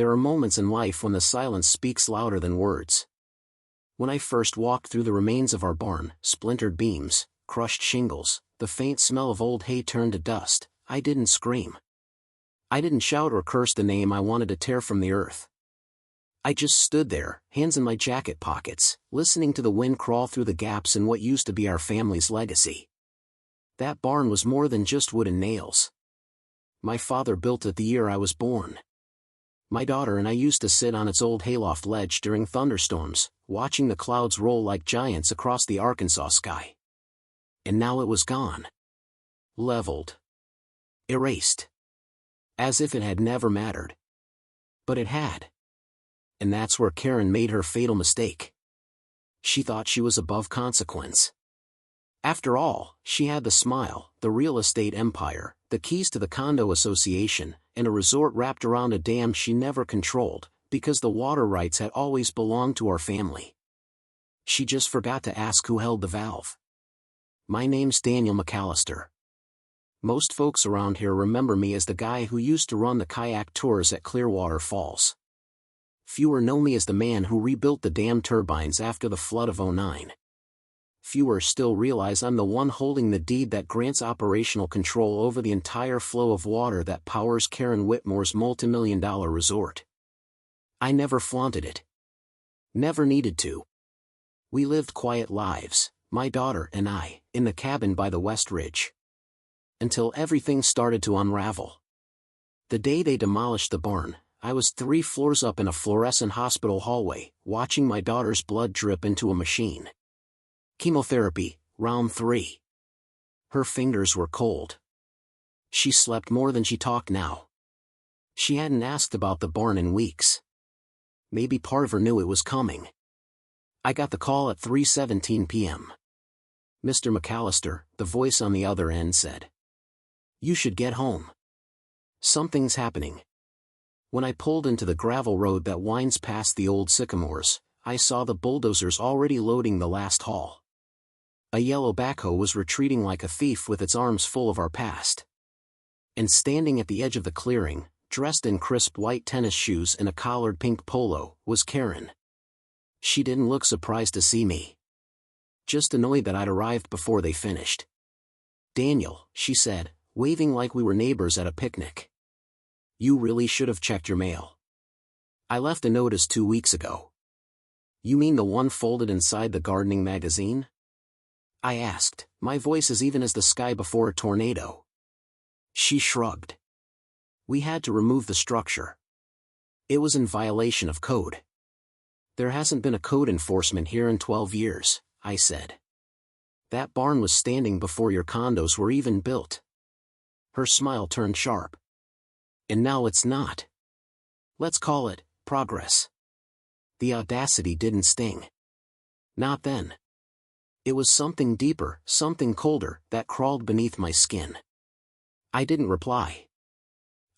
There are moments in life when the silence speaks louder than words. When I first walked through the remains of our barn, splintered beams, crushed shingles, the faint smell of old hay turned to dust, I didn't scream. I didn't shout or curse the name I wanted to tear from the earth. I just stood there, hands in my jacket pockets, listening to the wind crawl through the gaps in what used to be our family's legacy. That barn was more than just wood and nails. My father built it the year I was born. My daughter and I used to sit on its old hayloft ledge during thunderstorms, watching the clouds roll like giants across the Arkansas sky. And now it was gone. Leveled. Erased. As if it had never mattered. But it had. And that's where Karen made her fatal mistake. She thought she was above consequence. After all, she had the smile, the real estate empire, the keys to the condo association, and a resort wrapped around a dam she never controlled, because the water rights had always belonged to our family. She just forgot to ask who held the valve. My name's Daniel McAllister. Most folks around here remember me as the guy who used to run the kayak tours at Clearwater Falls. Fewer know me as the man who rebuilt the dam turbines after the flood of '09. Fewer still realize I'm the one holding the deed that grants operational control over the entire flow of water that powers Karen Whitmore's multimillion-dollar resort. I never flaunted it. Never needed to. We lived quiet lives, my daughter and I, in the cabin by the West Ridge. Until everything started to unravel. The day they demolished the barn, I was 3 floors up in a fluorescent hospital hallway, watching my daughter's blood drip into a machine. Chemotherapy, round 3. Her fingers were cold. She slept more than she talked now. She hadn't asked about the barn in weeks. Maybe part of her knew it was coming. I got the call at 3:17 p.m. Mr. McAllister, the voice on the other end said. You should get home. Something's happening. When I pulled into the gravel road that winds past the old sycamores, I saw the bulldozers already loading the last haul. A yellow backhoe was retreating like a thief with its arms full of our past. And standing at the edge of the clearing, dressed in crisp white tennis shoes and a collared pink polo, was Karen. She didn't look surprised to see me. Just annoyed that I'd arrived before they finished. Daniel, she said, waving like we were neighbors at a picnic. You really should have checked your mail. I left a notice 2 weeks ago. You mean the one folded inside the gardening magazine? I asked, my voice as even as the sky before a tornado. She shrugged. We had to remove the structure. It was in violation of code. There hasn't been a code enforcement here in 12 years, I said. That barn was standing before your condos were even built. Her smile turned sharp. And now it's not. Let's call it progress. The audacity didn't sting. Not then. It was something deeper, something colder, that crawled beneath my skin. I didn't reply.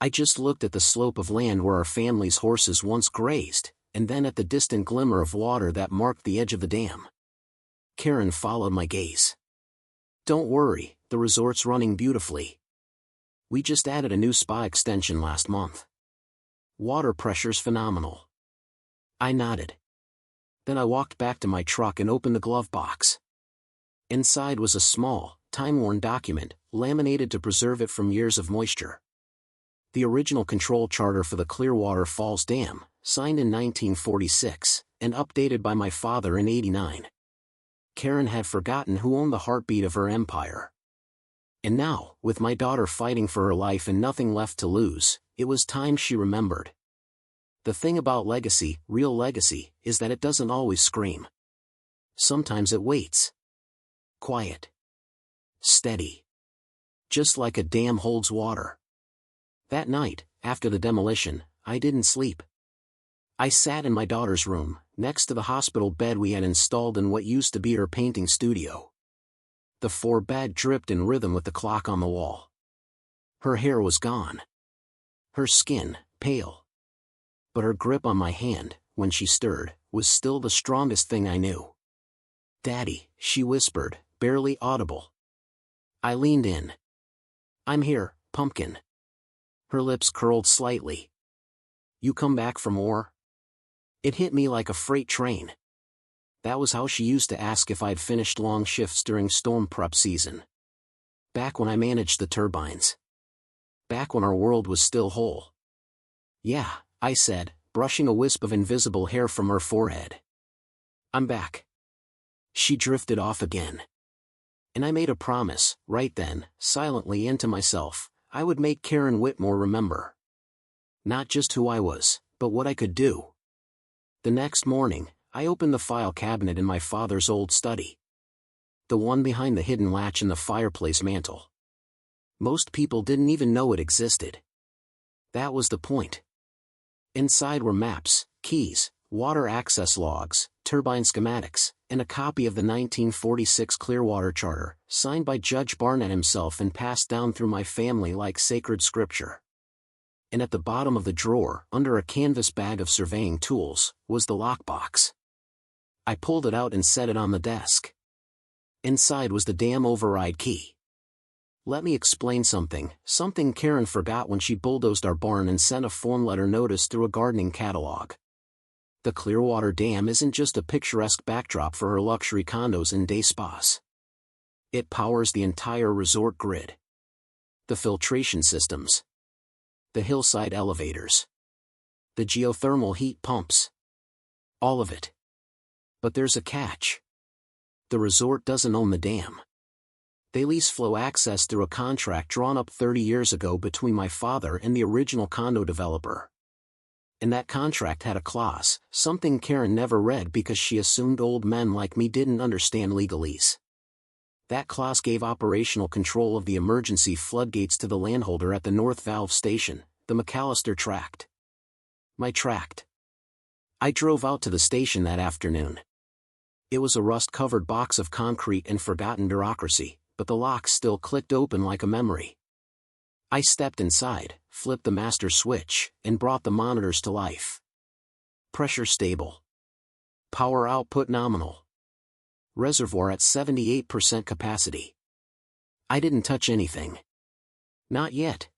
I just looked at the slope of land where our family's horses once grazed, and then at the distant glimmer of water that marked the edge of the dam. Karen followed my gaze. Don't worry, the resort's running beautifully. We just added a new spa extension last month. Water pressure's phenomenal. I nodded. Then I walked back to my truck and opened the glove box. Inside was a small, time-worn document, laminated to preserve it from years of moisture. The original control charter for the Clearwater Falls Dam, signed in 1946, and updated by my father in '89. Karen had forgotten who owned the heartbeat of her empire. And now, with my daughter fighting for her life and nothing left to lose, it was time she remembered. The thing about legacy, real legacy, is that it doesn't always scream. Sometimes it waits. Quiet. Steady. Just like a dam holds water. That night, after the demolition, I didn't sleep. I sat in my daughter's room, next to the hospital bed we had installed in what used to be her painting studio. The 4-bed dripped in rhythm with the clock on the wall. Her hair was gone. Her skin, pale. But her grip on my hand, when she stirred, was still the strongest thing I knew. Daddy, she whispered, barely audible. I leaned in. I'm here, pumpkin. Her lips curled slightly. You come back from war? It hit me like a freight train. That was how she used to ask if I'd finished long shifts during storm prep season. Back when I managed the turbines. Back when our world was still whole. Yeah, I said, brushing a wisp of invisible hair from her forehead. I'm back. She drifted off again. And I made a promise, right then, silently and to myself, I would make Karen Whitmore remember. Not just who I was, but what I could do. The next morning, I opened the file cabinet in my father's old study. The one behind the hidden latch in the fireplace mantel. Most people didn't even know it existed. That was the point. Inside were maps, keys, water access logs, turbine schematics, and a copy of the 1946 Clearwater Charter, signed by Judge Barnett himself and passed down through my family like sacred scripture. And at the bottom of the drawer, under a canvas bag of surveying tools, was the lockbox. I pulled it out and set it on the desk. Inside was the damn override key. Let me explain something Karen forgot when she bulldozed our barn and sent a form letter notice through a gardening catalog. The Clearwater Dam isn't just a picturesque backdrop for her luxury condos and day spas. It powers the entire resort grid. The filtration systems. The hillside elevators. The geothermal heat pumps. All of it. But there's a catch. The resort doesn't own the dam. They lease flow access through a contract drawn up 30 years ago between my father and the original condo developer. And that contract had a clause, something Karen never read because she assumed old men like me didn't understand legalese. That clause gave operational control of the emergency floodgates to the landholder at the North Valve Station, the McAllister Tract. My tract. I drove out to the station that afternoon. It was a rust-covered box of concrete and forgotten bureaucracy, but the lock still clicked open like a memory. I stepped inside, flipped the master switch, and brought the monitors to life. Pressure stable. Power output nominal. Reservoir at 78% capacity. I didn't touch anything. Not yet.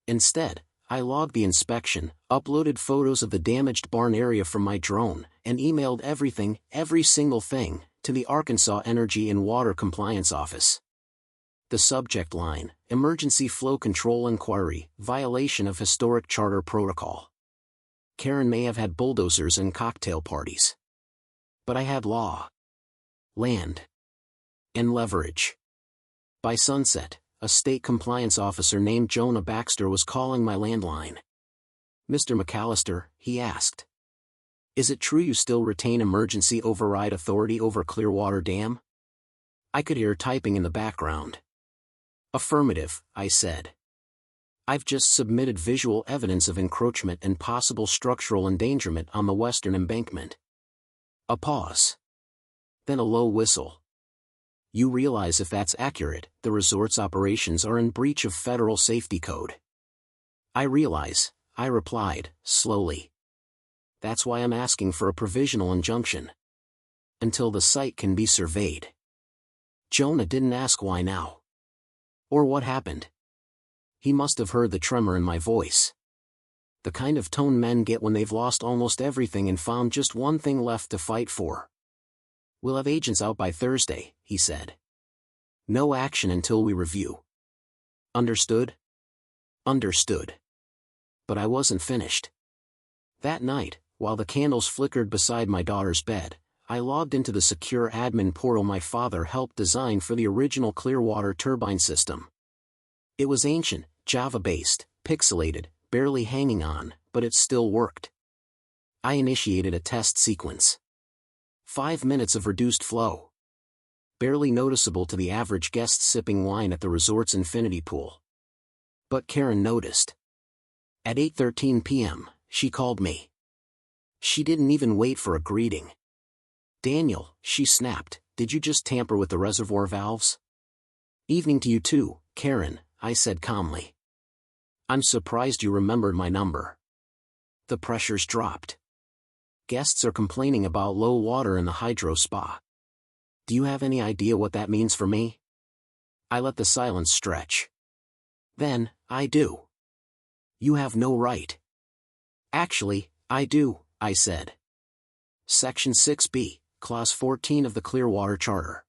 Instead, I logged the inspection, uploaded photos of the damaged barn area from my drone, and emailed everything, every single thing, to the Arkansas Energy and Water Compliance Office. The subject line, Emergency Flow Control Inquiry, Violation of Historic Charter Protocol. Karen may have had bulldozers and cocktail parties. But I had law. Land. And leverage. By sunset, a state compliance officer named Jonah Baxter was calling my landline. Mr. McAllister, he asked. Is it true you still retain emergency override authority over Clearwater Dam? I could hear typing in the background. Affirmative, I said. I've just submitted visual evidence of encroachment and possible structural endangerment on the western embankment. A pause. Then a low whistle. You realize if that's accurate, the resort's operations are in breach of federal safety code. I realize, I replied, slowly. That's why I'm asking for a provisional injunction. Until the site can be surveyed. Jonah didn't ask why now. Or what happened. He must have heard the tremor in my voice. The kind of tone men get when they've lost almost everything and found just one thing left to fight for. We'll have agents out by Thursday, he said. No action until we review. Understood? Understood. But I wasn't finished. That night, while the candles flickered beside my daughter's bed, I logged into the secure admin portal my father helped design for the original Clearwater turbine system. It was ancient, Java-based, pixelated, barely hanging on, but it still worked. I initiated a test sequence. 5 minutes of reduced flow. Barely noticeable to the average guest sipping wine at the resort's infinity pool. But Karen noticed. At 8:13 p.m., she called me. She didn't even wait for a greeting. Daniel, she snapped, did you just tamper with the reservoir valves? Evening to you too, Karen, I said calmly. I'm surprised you remembered my number. The pressures dropped. Guests are complaining about low water in the hydro spa. Do you have any idea what that means for me? I let the silence stretch. Then, I do. You have no right. Actually, I do, I said. Section 6B, Clause 14 of the Clearwater Charter.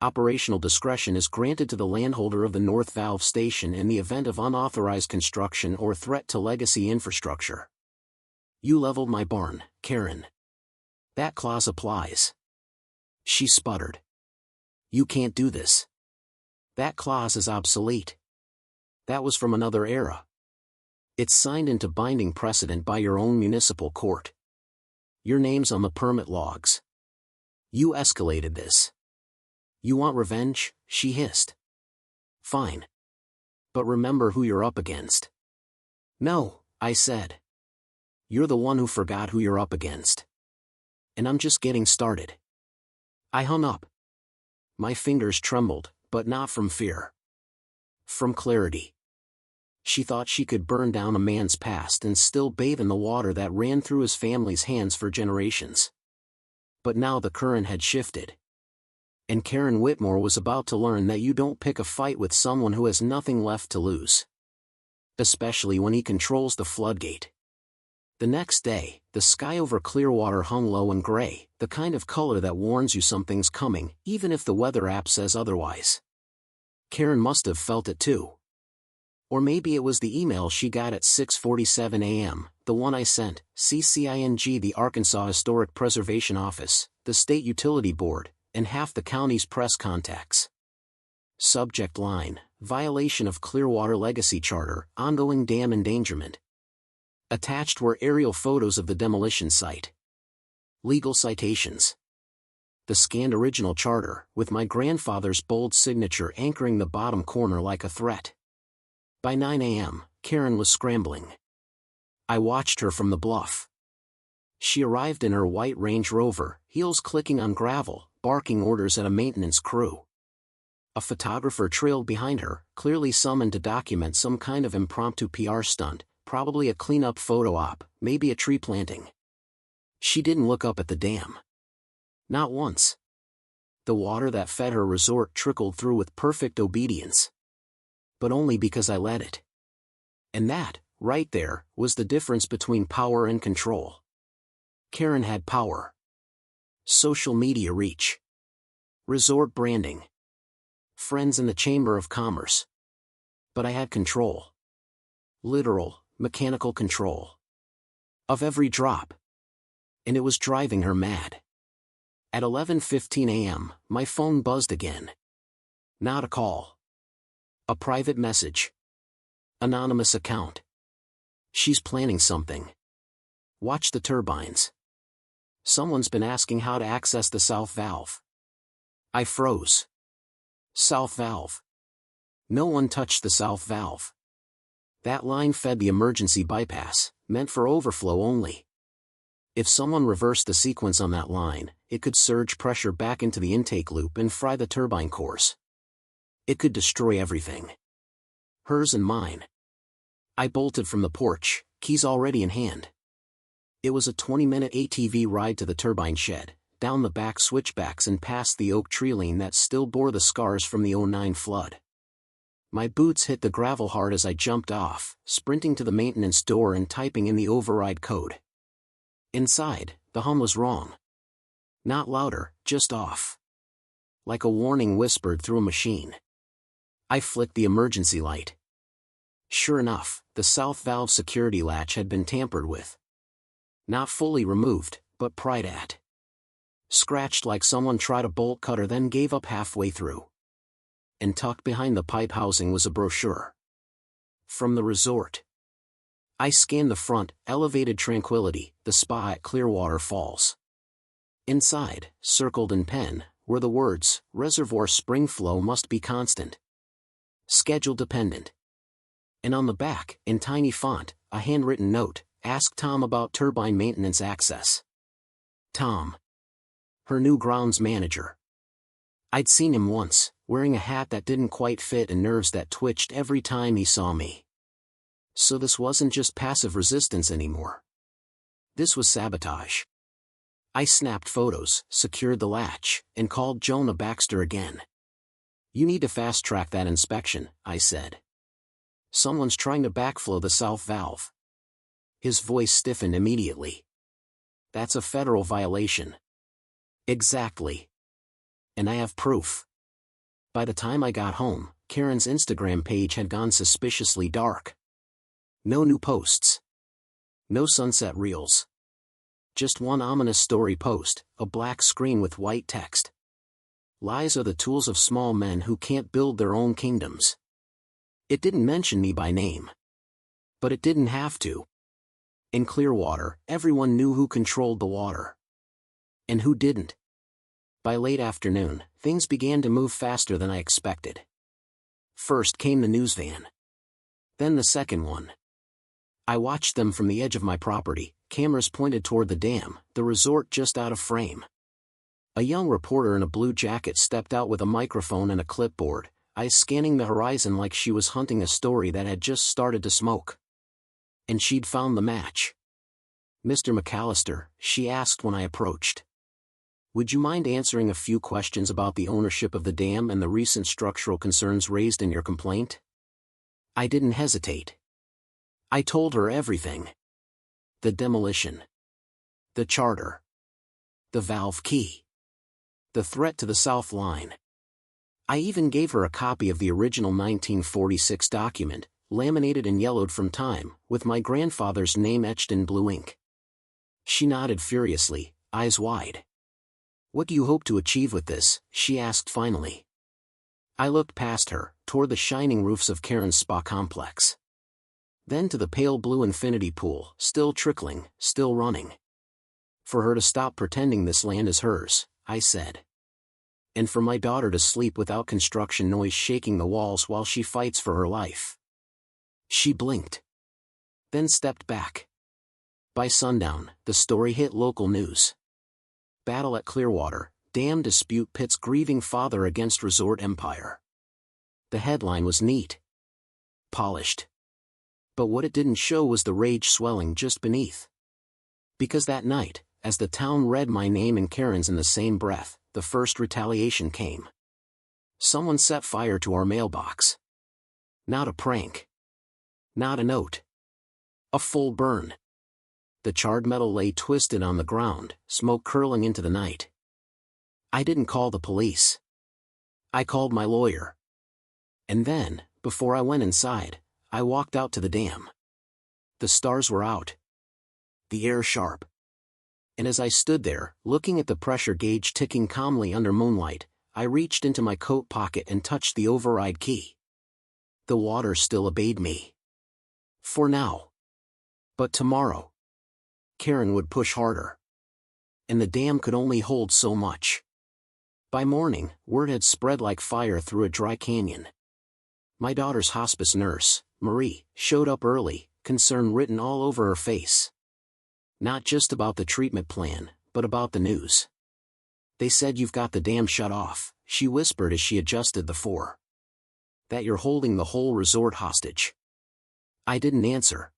Operational discretion is granted to the landholder of the North Valve Station in the event of unauthorized construction or threat to legacy infrastructure. You leveled my barn, Karen. That clause applies. She sputtered. You can't do this. That clause is obsolete. That was from another era. It's signed into binding precedent by your own municipal court. Your name's on the permit logs. You escalated this. You want revenge? She hissed. Fine. But remember who you're up against. No, I said. You're the one who forgot who you're up against. And I'm just getting started. I hung up. My fingers trembled, but not from fear. From clarity. She thought she could burn down a man's past and still bathe in the water that ran through his family's hands for generations. But now the current had shifted. And Karen Whitmore was about to learn that you don't pick a fight with someone who has nothing left to lose. Especially when he controls the floodgate. The next day, the sky over Clearwater hung low and gray, the kind of color that warns you something's coming, even if the weather app says otherwise. Karen must have felt it too. Or maybe it was the email she got at 6:47 a.m., the one I sent, CCING, the Arkansas Historic Preservation Office, the State Utility Board, and half the county's press contacts. Subject line: Violation of Clearwater Legacy Charter, ongoing dam endangerment. Attached were aerial photos of the demolition site. Legal citations. The scanned original charter, with my grandfather's bold signature anchoring the bottom corner like a threat. By 9 a.m., Karen was scrambling. I watched her from the bluff. She arrived in her white Range Rover, heels clicking on gravel, barking orders at a maintenance crew. A photographer trailed behind her, clearly summoned to document some kind of impromptu PR stunt, probably a cleanup photo op, maybe a tree planting. She didn't look up at the dam. Not once. The water that fed her resort trickled through with perfect obedience. But only because I let it. And that, right there, was the difference between power and control. Karen had power. Social media reach. Resort branding. Friends in the Chamber of Commerce. But I had control. Literal, mechanical control. Of every drop. And it was driving her mad. At 11:15 a.m., my phone buzzed again. Not a call. A private message. Anonymous account. She's planning something. Watch the turbines. Someone's been asking how to access the south valve. I froze. South valve. No one touched the south valve. That line fed the emergency bypass, meant for overflow only. If someone reversed the sequence on that line, it could surge pressure back into the intake loop and fry the turbine cores. It could destroy everything. Hers and mine. I bolted from the porch, keys already in hand. It was a 20-minute ATV ride to the turbine shed, down the back switchbacks and past the oak tree lane that still bore the scars from the '09 flood. My boots hit the gravel hard as I jumped off, sprinting to the maintenance door and typing in the override code. Inside, the hum was wrong. Not louder, just off. Like a warning whispered through a machine. I flicked the emergency light. Sure enough, the south valve security latch had been tampered with. Not fully removed, but pried at. Scratched like someone tried a bolt cutter then gave up halfway through. And tucked behind the pipe housing was a brochure. From the resort. I scanned the front, Elevated Tranquility, the spa at Clearwater Falls. Inside, circled in pen, were the words, reservoir spring flow must be constant. Schedule dependent. And on the back, in tiny font, a handwritten note, ask Tom about turbine maintenance access. Tom. Her new grounds manager. I'd seen him once, wearing a hat that didn't quite fit and nerves that twitched every time he saw me. So this wasn't just passive resistance anymore. This was sabotage. I snapped photos, secured the latch, and called Jonah Baxter again. You need to fast-track that inspection, I said. Someone's trying to backflow the south valve. His voice stiffened immediately. That's a federal violation. Exactly. And I have proof. By the time I got home, Karen's Instagram page had gone suspiciously dark. No new posts. No sunset reels. Just one ominous story post, a black screen with white text. Lies are the tools of small men who can't build their own kingdoms. It didn't mention me by name. But it didn't have to. In Clearwater, everyone knew who controlled the water. And who didn't. By late afternoon, things began to move faster than I expected. First came the news van. Then the second one. I watched them from the edge of my property, cameras pointed toward the dam, the resort just out of frame. A young reporter in a blue jacket stepped out with a microphone and a clipboard, eyes scanning the horizon like she was hunting a story that had just started to smoke. And she'd found the match. "Mr. McAllister," she asked when I approached. "Would you mind answering a few questions about the ownership of the dam and the recent structural concerns raised in your complaint?" I didn't hesitate. I told her everything. The demolition. The charter. The valve key. The threat to the South Line. I even gave her a copy of the original 1946 document, laminated and yellowed from time, with my grandfather's name etched in blue ink. She nodded furiously, eyes wide. "What do you hope to achieve with this?" she asked finally. I looked past her, toward the shining roofs of Karen's spa complex. Then to the pale blue infinity pool, still trickling, still running. "For her to stop pretending this land is hers," I said. "And for my daughter to sleep without construction noise shaking the walls while she fights for her life." She blinked. Then stepped back. By sundown, the story hit local news. Battle at Clearwater, dam dispute pits grieving father against resort empire. The headline was neat. Polished. But what it didn't show was the rage swelling just beneath. Because that night, as the town read my name and Karen's in the same breath, the first retaliation came. Someone set fire to our mailbox. Not a prank. Not a note. A full burn. The charred metal lay twisted on the ground, smoke curling into the night. I didn't call the police. I called my lawyer. And then, before I went inside, I walked out to the dam. The stars were out. The air sharp. And as I stood there, looking at the pressure gauge ticking calmly under moonlight, I reached into my coat pocket and touched the override key. The water still obeyed me. For now. But tomorrow. Karen would push harder. And the dam could only hold so much. By morning, word had spread like fire through a dry canyon. My daughter's hospice nurse, Marie, showed up early, concern written all over her face. Not just about the treatment plan, but about the news. "They said you've got the dam shut off," she whispered as she adjusted the fore. "That you're holding the whole resort hostage." I didn't answer.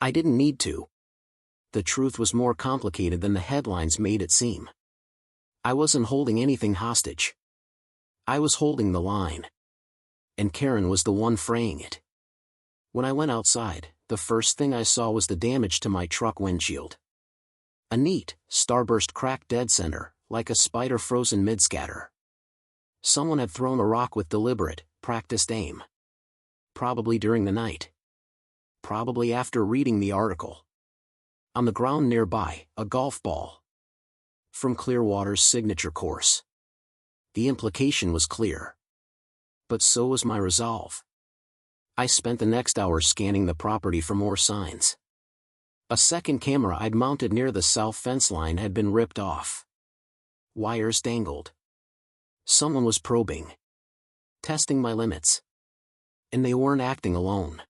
I didn't need to. The truth was more complicated than the headlines made it seem. I wasn't holding anything hostage. I was holding the line. And Karen was the one fraying it. When I went outside, the first thing I saw was the damage to my truck windshield. A neat, starburst crack dead center, like a spider frozen mid-scatter. Someone had thrown a rock with deliberate, practiced aim. Probably during the night. Probably after reading the article. On the ground nearby, a golf ball. From Clearwater's signature course. The implication was clear. But so was my resolve. I spent the next hour scanning the property for more signs. A second camera I'd mounted near the south fence line had been ripped off. Wires dangled. Someone was probing. Testing my limits. And they weren't acting alone.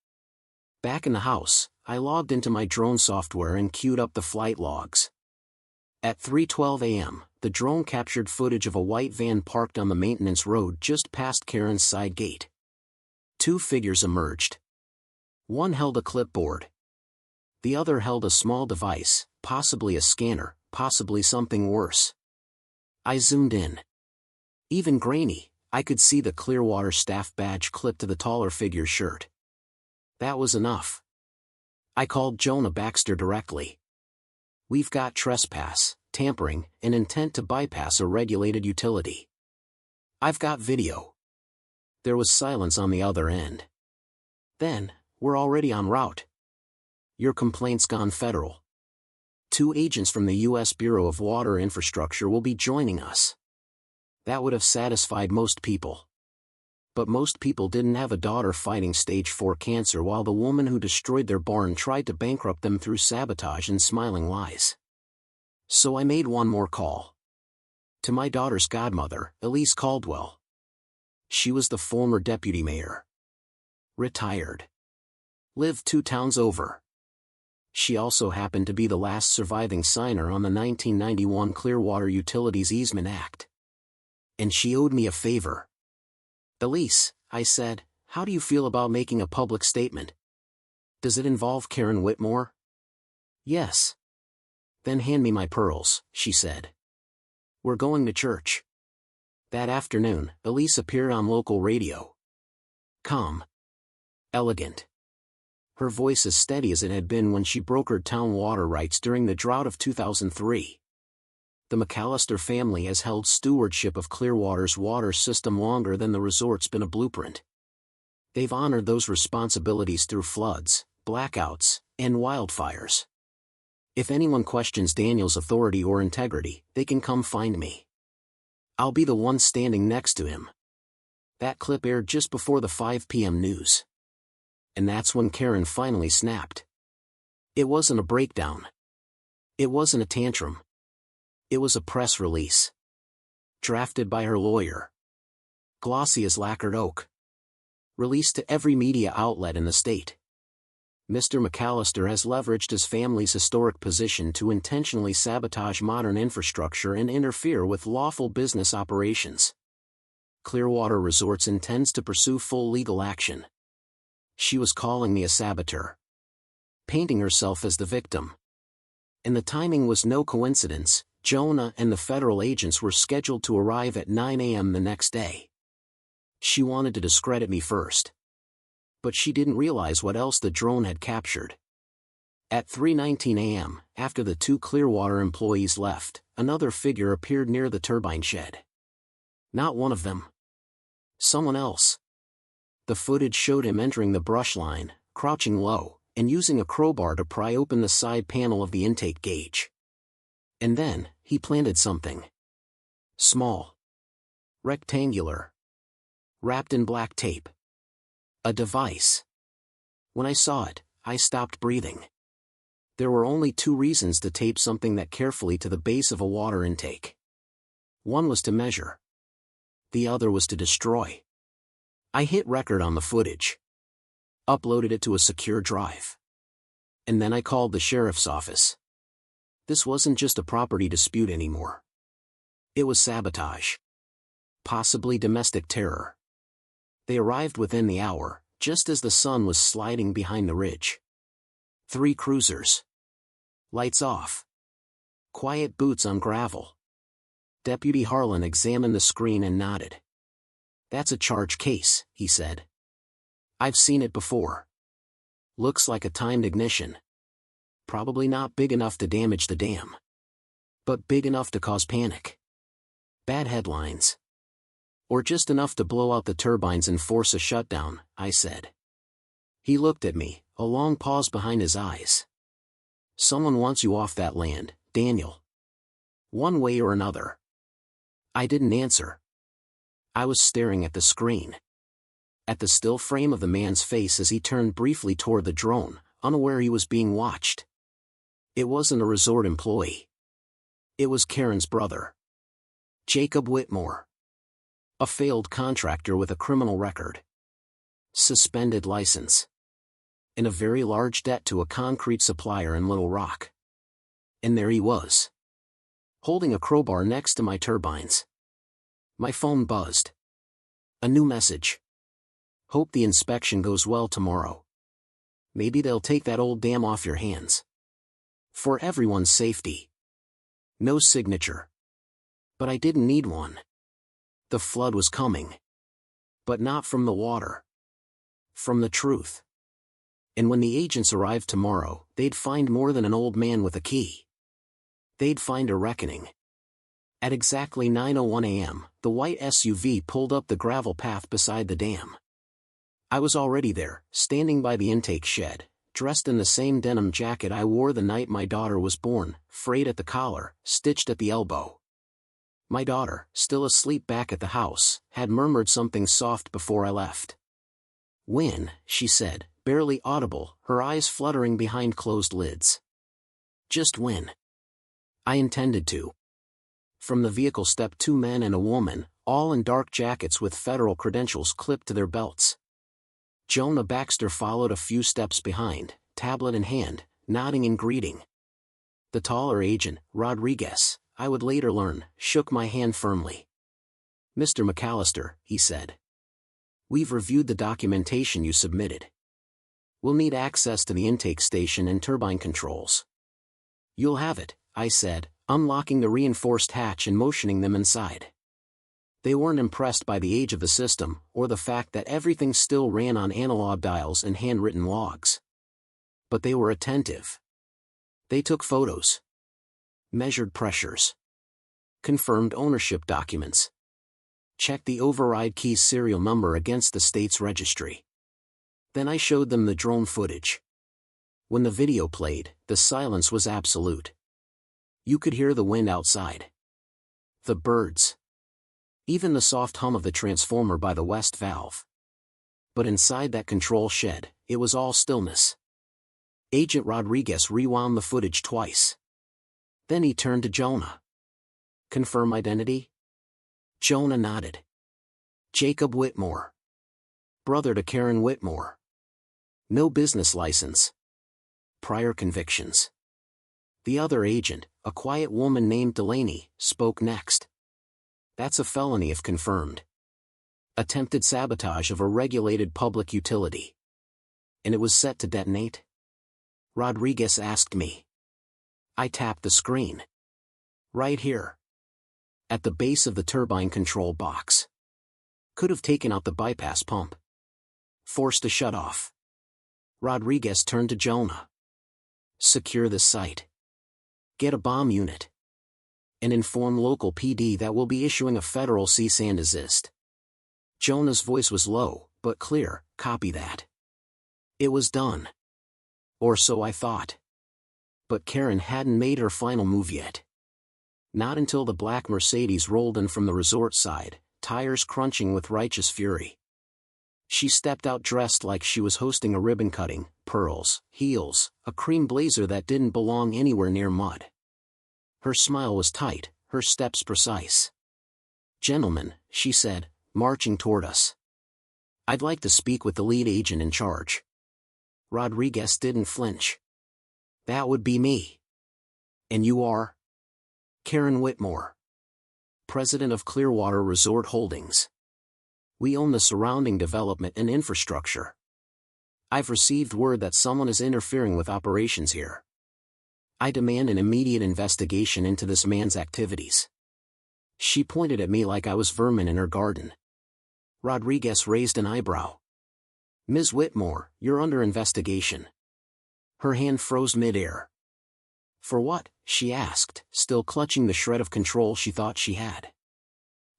Back in the house, I logged into my drone software and queued up the flight logs. At 3:12 a.m., the drone captured footage of a white van parked on the maintenance road just past Karen's side gate. Two figures emerged. One held a clipboard. The other held a small device, possibly a scanner, possibly something worse. I zoomed in. Even grainy, I could see the Clearwater staff badge clipped to the taller figure's shirt. That was enough. I called Jonah Baxter directly. We've got trespass, tampering, and intent to bypass a regulated utility. I've got video. There was silence on the other end. Then, we're already en route. Your complaint's gone federal. 2 agents from the U.S. Bureau of Water Infrastructure will be joining us. That would have satisfied most people. But most people didn't have a daughter fighting stage 4 cancer while the woman who destroyed their barn tried to bankrupt them through sabotage and smiling lies. So I made one more call. To my daughter's godmother, Elise Caldwell. She was the former deputy mayor. Retired. Lived 2 towns over. She also happened to be the last surviving signer on the 1991 Clearwater Utilities Easement Act. And she owed me a favor. Elise, I said, how do you feel about making a public statement? Does it involve Karen Whitmore? Yes. Then hand me my pearls, she said. We're going to church. That afternoon, Elise appeared on local radio. Calm. Elegant. Her voice as steady as it had been when she brokered town water rights during the drought of 2003. The McAllister family has held stewardship of Clearwater's water system longer than the resort's been a blueprint. They've honored those responsibilities through floods, blackouts, and wildfires. If anyone questions Daniel's authority or integrity, they can come find me. I'll be the one standing next to him. That clip aired just before the 5 p.m. news. And that's when Karen finally snapped. It wasn't a breakdown. It wasn't a tantrum. It was a press release. Drafted by her lawyer. Glossy as lacquered oak. Released to every media outlet in the state. Mr. McAllister has leveraged his family's historic position to intentionally sabotage modern infrastructure and interfere with lawful business operations. Clearwater Resorts intends to pursue full legal action. She was calling me a saboteur. Painting herself as the victim. And the timing was no coincidence. Jonah and the federal agents were scheduled to arrive at 9 a.m. the next day. She wanted to discredit me first. But she didn't realize what else the drone had captured. At 3:19 a.m., after the 2 Clearwater employees left, another figure appeared near the turbine shed. Not one of them. Someone else. The footage showed him entering the brush line, crouching low, and using a crowbar to pry open the side panel of the intake gauge. And then, he planted something. Small. Rectangular. Wrapped in black tape. A device. When I saw it, I stopped breathing. There were only 2 reasons to tape something that carefully to the base of a water intake. One was to measure. The other was to destroy. I hit record on the footage. Uploaded it to a secure drive. And then I called the sheriff's office. This wasn't just a property dispute anymore. It was sabotage. Possibly domestic terror. They arrived within the hour, just as the sun was sliding behind the ridge. 3 cruisers. Lights off. Quiet boots on gravel. Deputy Harlan examined the screen and nodded. That's a charge case, he said. I've seen it before. Looks like a timed ignition. Probably not big enough to damage the dam. But big enough to cause panic. Bad headlines. Or just enough to blow out the turbines and force a shutdown, I said. He looked at me, a long pause behind his eyes. Someone wants you off that land, Daniel. One way or another. I didn't answer. I was staring at the screen. At the still frame of the man's face as he turned briefly toward the drone, unaware he was being watched. It wasn't a resort employee. It was Karen's brother. Jacob Whitmore. A failed contractor with a criminal record. Suspended license. And a very large debt to a concrete supplier in Little Rock. And there he was. Holding a crowbar next to my turbines. My phone buzzed. A new message. Hope the inspection goes well tomorrow. Maybe they'll take that old dam off your hands. For everyone's safety. No signature. But I didn't need one. The flood was coming. But not from the water. From the truth. And when the agents arrived tomorrow, they'd find more than an old man with a key. They'd find a reckoning. At exactly 9:01 a.m., the white SUV pulled up the gravel path beside the dam. I was already there, standing by the intake shed, dressed in the same denim jacket I wore the night my daughter was born, frayed at the collar, stitched at the elbow. My daughter, still asleep back at the house, had murmured something soft before I left. "Win," she said, barely audible, her eyes fluttering behind closed lids. "Just win." I intended to. From the vehicle stepped two men and a woman, all in dark jackets with federal credentials clipped to their belts. Jonah Baxter followed a few steps behind, tablet in hand, nodding in greeting. The taller agent, Rodriguez, I would later learn, shook my hand firmly. "Mr. McAllister," he said. "We've reviewed the documentation you submitted. We'll need access to the intake station and turbine controls." "You'll have it," I said, unlocking the reinforced hatch and motioning them inside. They weren't impressed by the age of the system, or the fact that everything still ran on analog dials and handwritten logs. But they were attentive. They took photos. Measured pressures. Confirmed ownership documents. Checked the override key's serial number against the state's registry. Then I showed them the drone footage. When the video played, the silence was absolute. You could hear the wind outside. The birds. Even the soft hum of the transformer by the west valve. But inside that control shed, it was all stillness. Agent Rodriguez rewound the footage twice. Then he turned to Jonah. "Confirm identity?" Jonah nodded. "Jacob Whitmore. Brother to Karen Whitmore. No business license. Prior convictions." The other agent, a quiet woman named Delaney, spoke next. "That's a felony if confirmed. Attempted sabotage of a regulated public utility." "And it was set to detonate?" Rodriguez asked me. I tapped the screen. "Right here. At the base of the turbine control box. Could have taken out the bypass pump. Forced a shutoff." Rodriguez turned to Jonah. "Secure the site. Get a bomb unit. And inform local PD that we'll be issuing a federal cease and desist." Jonah's voice was low, but clear. "Copy that." It was done. Or so I thought. But Karen hadn't made her final move yet. Not until the black Mercedes rolled in from the resort side, tires crunching with righteous fury. She stepped out dressed like she was hosting a ribbon cutting, pearls, heels, a cream blazer that didn't belong anywhere near mud. Her smile was tight, her steps precise. "Gentlemen," she said, marching toward us. "I'd like to speak with the lead agent in charge." Rodriguez didn't flinch. "That would be me." "And you are?" "Karen Whitmore. President of Clearwater Resort Holdings. We own the surrounding development and infrastructure. I've received word that someone is interfering with operations here. I demand an immediate investigation into this man's activities." She pointed at me like I was vermin in her garden. Rodriguez raised an eyebrow. "Ms. Whitmore, you're under investigation." Her hand froze mid-air. "For what?" she asked, still clutching the shred of control she thought she had.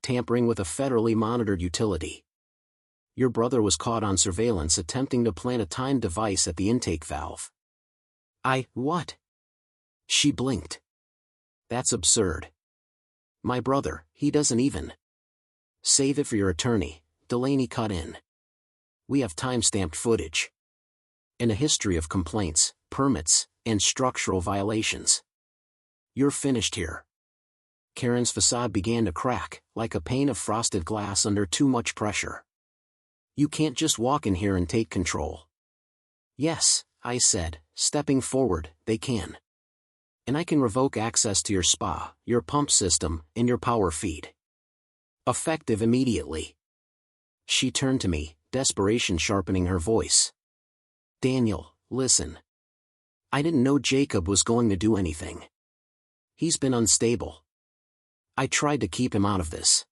"Tampering with a federally monitored utility. Your brother was caught on surveillance attempting to plant a timed device at the intake valve." What?" She blinked. "That's absurd. My brother, he doesn't even." "Save it for your attorney," Delaney cut in. "We have time-stamped footage. And a history of complaints, permits, and structural violations. You're finished here." Karen's facade began to crack, like a pane of frosted glass under too much pressure. "You can't just walk in here and take control." "Yes," I said, stepping forward, "they can. And I can revoke access to your spa, your pump system, and your power feed. Effective immediately." She turned to me, desperation sharpening her voice. "Daniel, listen. I didn't know Jacob was going to do anything. He's been unstable. I tried to keep him out of this.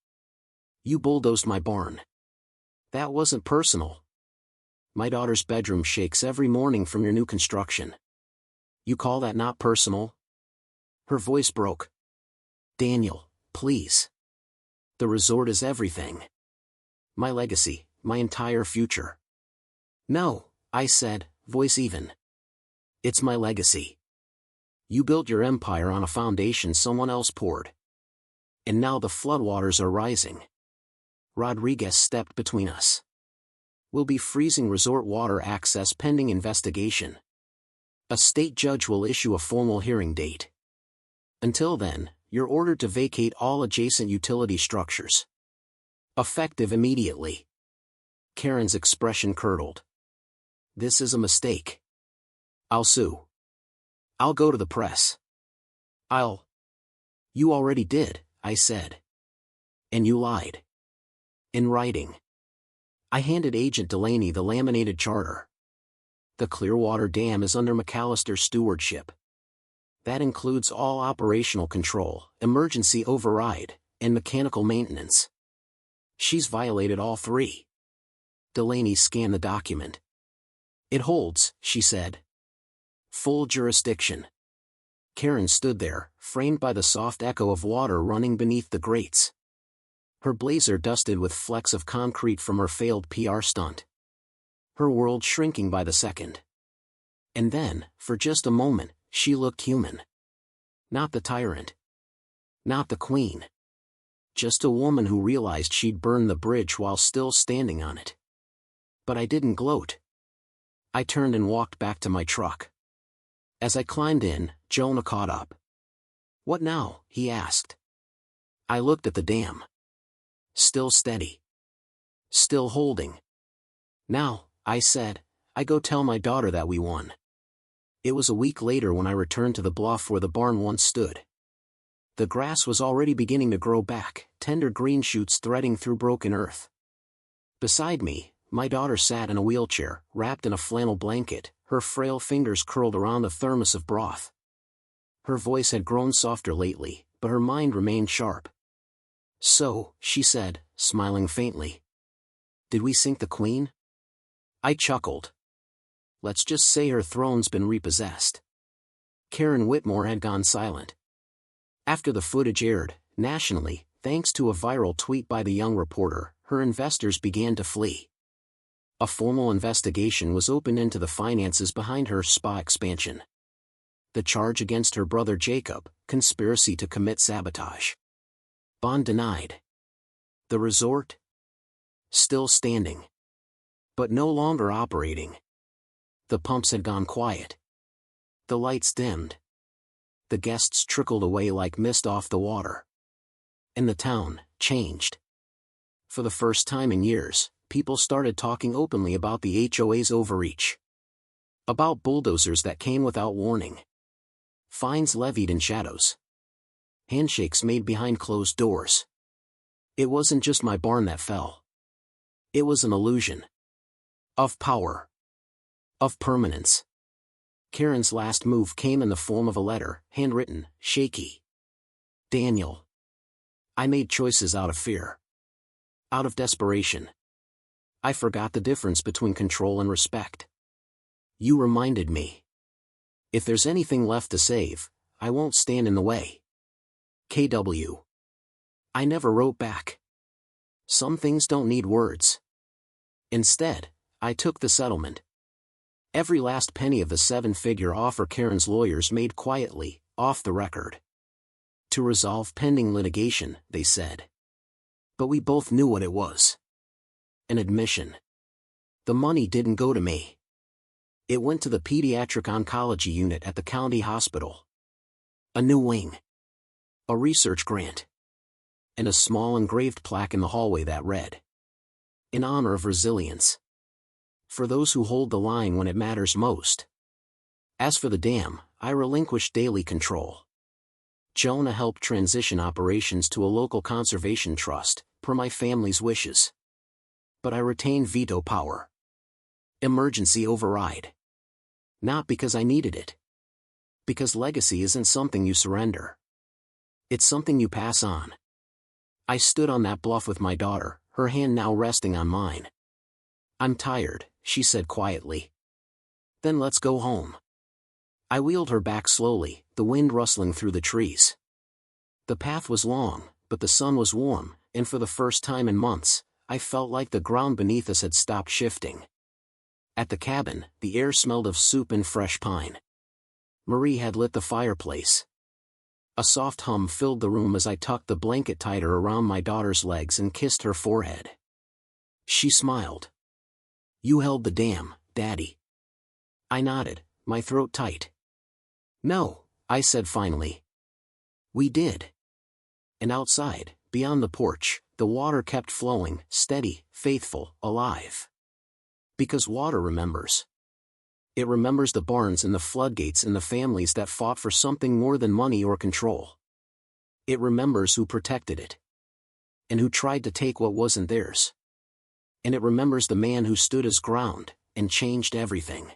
You bulldozed my barn. That wasn't personal. My daughter's bedroom shakes every morning from your new construction. You call that not personal? Her voice broke. Daniel, please. The resort is everything. My legacy, my entire future. No, I said, voice even. It's my legacy. You built your empire on a foundation someone else poured. And now the floodwaters are rising. Rodriguez stepped between us. We'll be freezing resort water access pending investigation. A state judge will issue a formal hearing date. Until then, you're ordered to vacate all adjacent utility structures. Effective immediately. Karen's expression curdled. This is a mistake. I'll sue. I'll go to the press. You already did, I said. And you lied. In writing. I handed Agent Delaney the laminated charter. The Clearwater Dam is under McAllister's stewardship. That includes all operational control, emergency override, and mechanical maintenance. She's violated all three. Delaney scanned the document. It holds, she said. Full jurisdiction. Karen stood there, framed by the soft echo of water running beneath the grates. Her blazer dusted with flecks of concrete from her failed PR stunt. Her world shrinking by the second. And then, for just a moment, she looked human. Not the tyrant. Not the queen. Just a woman who realized she'd burned the bridge while still standing on it. But I didn't gloat. I turned and walked back to my truck. As I climbed in, Jonah caught up. What now? He asked. I looked at the dam. Still steady. Still holding. Now, I said, I go tell my daughter that we won. It was a week later when I returned to the bluff where the barn once stood. The grass was already beginning to grow back, tender green shoots threading through broken earth. Beside me, my daughter sat in a wheelchair, wrapped in a flannel blanket, her frail fingers curled around a thermos of broth. Her voice had grown softer lately, but her mind remained sharp. So, she said, smiling faintly. Did we sink the queen? I chuckled. Let's just say her throne's been repossessed. Karen Whitmore had gone silent. After the footage aired, nationally, thanks to a viral tweet by the young reporter, her investors began to flee. A formal investigation was opened into the finances behind her spa expansion. The charge against her brother Jacob, conspiracy to commit sabotage. Bond denied. The resort? Still standing. But no longer operating. The pumps had gone quiet. The lights dimmed. The guests trickled away like mist off the water. And the town changed. For the first time in years, people started talking openly about the HOA's overreach. About bulldozers that came without warning. Fines levied in shadows. Handshakes made behind closed doors. It wasn't just my barn that fell. It was an illusion. Of power. Of permanence. Karen's last move came in the form of a letter, handwritten, shaky. Daniel. I made choices out of fear. Out of desperation. I forgot the difference between control and respect. You reminded me. If there's anything left to save, I won't stand in the way. KW. I never wrote back. Some things don't need words. Instead, I took the settlement. Every last penny of the seven-figure offer Karen's lawyers made quietly, off the record. To resolve pending litigation, they said. But we both knew what it was. An admission. The money didn't go to me. It went to the pediatric oncology unit at the county hospital. A new wing. A research grant. And a small engraved plaque in the hallway that read. In honor of resilience. For those who hold the line when it matters most. As for the dam, I relinquished daily control. Jonah helped transition operations to a local conservation trust, per my family's wishes. But I retained veto power. Emergency override. Not because I needed it. Because legacy isn't something you surrender. It's something you pass on. I stood on that bluff with my daughter, her hand now resting on mine. I'm tired, she said quietly. Then let's go home. I wheeled her back slowly, the wind rustling through the trees. The path was long, but the sun was warm, and for the first time in months, I felt like the ground beneath us had stopped shifting. At the cabin, the air smelled of soup and fresh pine. Marie had lit the fireplace. A soft hum filled the room as I tucked the blanket tighter around my daughter's legs and kissed her forehead. She smiled. You held the dam, Daddy. I nodded, my throat tight. No, I said finally. We did. And outside, beyond the porch, the water kept flowing, steady, faithful, alive. Because water remembers. It remembers the barns and the floodgates and the families that fought for something more than money or control. It remembers who protected it. And who tried to take what wasn't theirs. And it remembers the man who stood his ground, and changed everything.